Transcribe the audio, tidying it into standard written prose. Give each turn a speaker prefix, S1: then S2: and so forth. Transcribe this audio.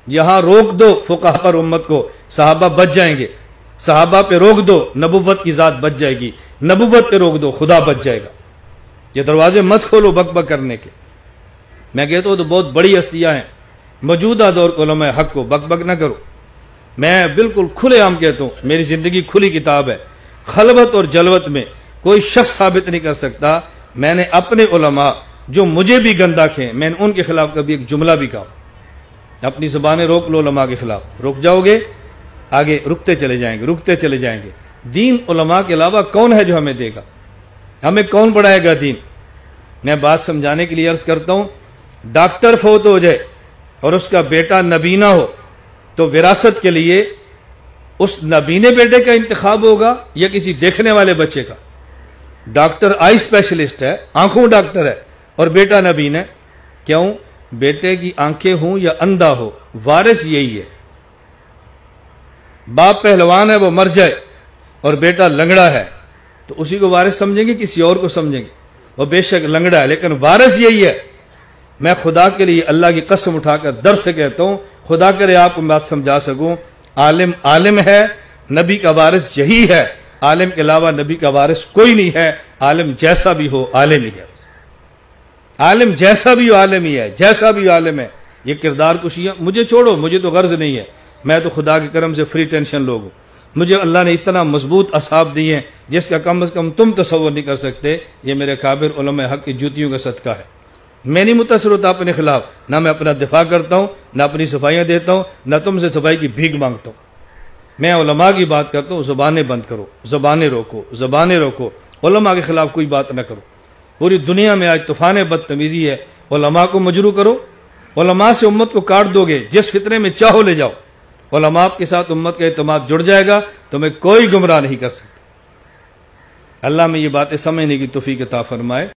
S1: یہاں روک دو فقہا پر امت کو، صحابہ بچ جائیں گے، صحابہ پہ روک دو نبوت کی ذات بچ جائے گی، نبوت پہ روک دو خدا بچ جائے گا۔ یہ دروازے مت کھولو بک بک کرنے کے۔ میں کہتا ہوں تو بہت بڑی ہستیاں ہیں موجودہ دور کے علماء حق کو بک بک نہ کرو۔ میں بالکل کھلے عام کہتا ہوں، میری زندگی کھلی کتاب ہے، خلوت اور جلوت میں کوئی شخص ثابت نہیں کر سکتا میں نے اپنے علماء جو مجھے بھی گندا کھیں میں نے ان کے خلاف کبھی ایک جملہ بھی کہا۔ اپنی زبانیں روک لو علماء کے خلاف، رک جاؤ گے آگے رکتے چلے جائیں گے، رکتے چلے جائیں گے۔ دین علماء کے علاوہ کون ہے جو ہمیں دے گا؟ ہمیں کون بڑھائے گا دین؟ میں بات سمجھانے کے لیے عرض کرتا ہوں، ڈاکٹر فوت ہو جائے اور اس کا بیٹا نبینا ہو تو وراثت کے لیے اس نبینے بیٹے کا انتخاب ہوگا یا کسی دیکھنے والے بچے کا؟ ڈاکٹر آئی اسپیشلسٹ ہے، آنکھوں ڈاکٹر ہے اور بیٹا نبین ہے، کیوں؟ بیٹے کی آنکھیں ہوں یا اندھا ہو وارث یہی ہے۔ باپ پہلوان ہے وہ مر جائے اور بیٹا لنگڑا ہے تو اسی کو وارث سمجھیں گے کسی اور کو سمجھیں گے؟ وہ بے شک لنگڑا ہے لیکن وارث یہی ہے۔ میں خدا کے لیے اللہ کی قسم اٹھا کر در سے کہتا ہوں، خدا کرے آپ کو بات سمجھا سکوں، عالم عالم ہے، نبی کا وارث یہی ہے، عالم کے علاوہ نبی کا وارث کوئی نہیں ہے۔ عالم جیسا بھی ہو عالم ہی ہے، عالم جیسا بھی ہو عالم ہی ہے، جیسا بھی عالم ہے۔ یہ کردار کشیاں مجھے چھوڑو، مجھے تو غرض نہیں ہے، میں تو خدا کے کرم سے فری ٹینشن لوگ ہوں۔ مجھے اللہ نے اتنا مضبوط اعصاب دیے ہیں جس کا کم از کم تم تصور نہیں کر سکتے۔ یہ میرے کابر علماء حق کی جوتیوں کا صدقہ ہے۔ میں نہیں متاثر ہوتا اپنے خلاف، نہ میں اپنا دفاع کرتا ہوں، نہ اپنی صفائیاں دیتا ہوں، نہ تم سے صفائی کی بھیک مانگتا ہوں۔ میں علماء کی بات کرتا ہوں، زبانیں بند کرو، زبانیں روکو، زبانیں روکو، علماء کے خلاف کوئی بات نہ کرو۔ پوری دنیا میں آج طوفان بدتمیزی ہے، علماء کو مجروح کرو، علماء سے امت کو کاٹ دو گے، جس فتنے میں چاہو لے جاؤ، علماء کے ساتھ امت کا اعتماد جڑ جائے گا، تمہیں کوئی گمراہ نہیں کر سکتا۔ اللہ میں یہ باتیں سمجھنے کی توفیق عطا فرمائے۔